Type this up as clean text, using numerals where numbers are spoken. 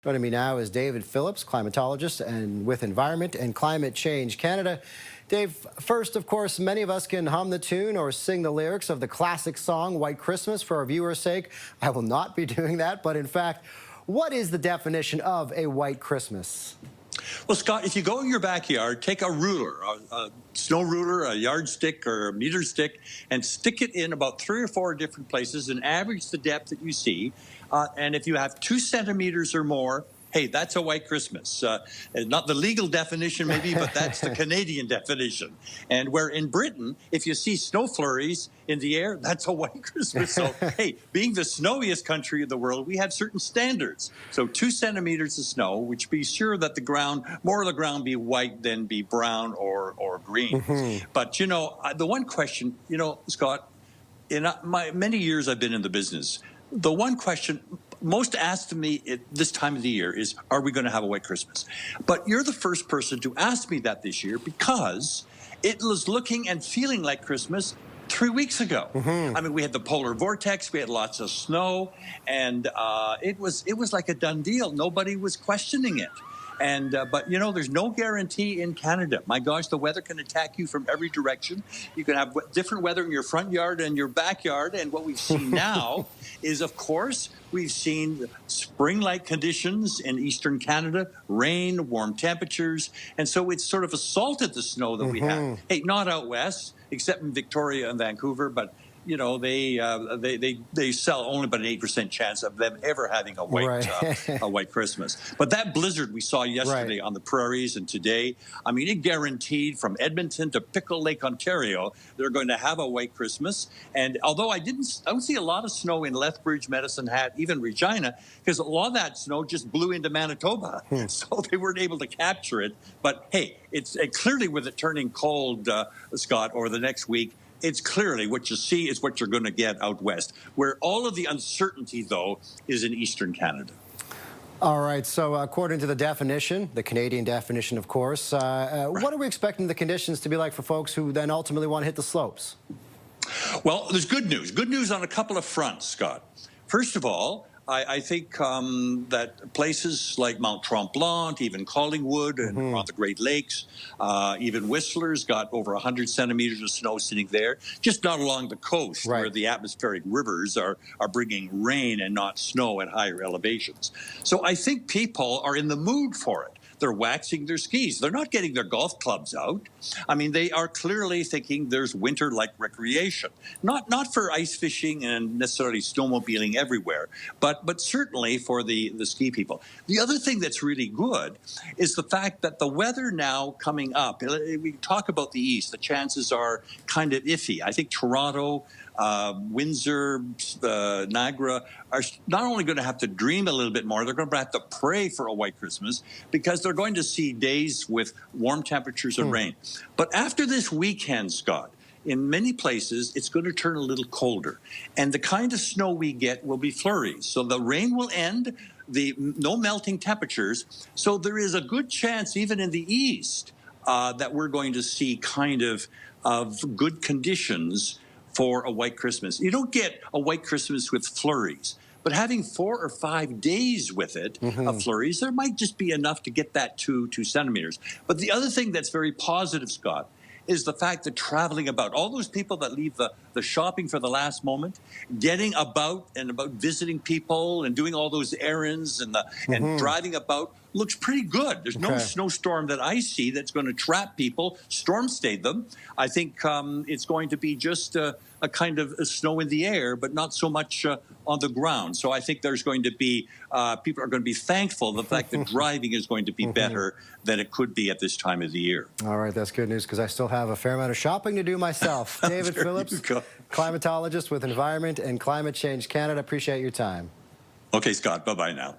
Joining me now is David Phillips, climatologist and with Environment and Climate Change Canada. Dave, first, of course, many of us can hum the tune or sing the lyrics of the classic song White Christmas for our viewers' sake. I will not be doing that, but in fact, what is the definition of a white Christmas? Well, Scott, if you go in your backyard, take a ruler, a snow ruler, a yardstick or a meter stick, and stick it in about 3 or 4 different places and average the depth that you see. And if you have 2 centimeters or more, hey, that's a white Christmas. Not the legal definition, maybe, but that's the Canadian definition. And where in Britain, if you see snow flurries in the air, that's a white Christmas. So, hey, being the snowiest country in the world, we have certain standards. So 2 centimeters of snow, which be sure that the ground, more of the ground be white than be brown or green. But, you know, the one question, you know, Scott, in my many years I've been in the business, the one question most asked to me at this time of the year is, are we going to have a white Christmas? But you're the first person to ask me that this year because it was looking and feeling like Christmas 3 weeks ago. I mean, we had the polar vortex, we had lots of snow, and it was like a done deal. Nobody was questioning it. And but, you know, there's no guarantee in Canada. My gosh, the weather can attack you from every direction. You can have different weather in your front yard and your backyard. And what we've seen now is, of course, we've seen spring-like conditions in eastern Canada, rain, warm temperatures. And so it's sort of assaulted the snow that we have. Hey, not out west, except in Victoria and Vancouver, but you know, they sell only about an 8% chance of them ever having a white Christmas. But that blizzard we saw yesterday on the prairies and today, I mean, it guaranteed from Edmonton to Pickle Lake, Ontario, they're going to have a white Christmas. And although I don't see a lot of snow in Lethbridge, Medicine Hat, even Regina, because a lot of that snow just blew into Manitoba, so they weren't able to capture it. But hey, it's clearly with it turning cold, Scott, over the next week. It's clearly what you see is what you're going to get out west, where all of the uncertainty, though, is in eastern Canada. All right, so according to the definition, the Canadian definition, of course, what are we expecting the conditions to be like for folks who then ultimately want to hit the slopes? Well, there's good news. Good news on a couple of fronts, Scott. First of all, I think that places like Mount Tremblant, even Collingwood and around the Great Lakes, even Whistler's got over 100 centimeters of snow sitting there, just not along the coast where the atmospheric rivers are bringing rain and not snow at higher elevations. So I think people are in the mood for it. They're waxing their skis. They're not getting their golf clubs out. I mean, they are clearly thinking there's winter-like recreation. Not for ice fishing and necessarily snowmobiling everywhere, but certainly for the ski people. The other thing that's really good is the fact that the weather now coming up, we talk about the east, the chances are kind of iffy. I think Toronto, Windsor, Niagara are not only going to have to dream a little bit more, they're going to have to pray for a white Christmas because they're going to see days with warm temperatures and rain. But after this weekend, Scott, in many places, it's going to turn a little colder. And the kind of snow we get will be flurries. So the rain will end, no melting temperatures. So there is a good chance, even in the east, that we're going to see kind of good conditions for a white Christmas. You don't get a white Christmas with flurries, but having 4 or 5 days with it of flurries, there might just be enough to get that 2 centimeters. But the other thing that's very positive, Scott, is the fact that traveling about, all those people that leave the shopping for the last moment, getting about and about visiting people and doing all those errands and driving about looks pretty good. There's no snowstorm that I see that's going to trap people, storm stay them. I think it's going to be just a kind of snow in the air, but not so much on the ground. So I think there's going to be, people are going to be thankful the fact that driving is going to be better than it could be at this time of the year. All right, that's good news because I still have a fair amount of shopping to do myself. David Phillips, climatologist with Environment and Climate Change Canada. Appreciate your time. Okay, Scott, bye-bye now.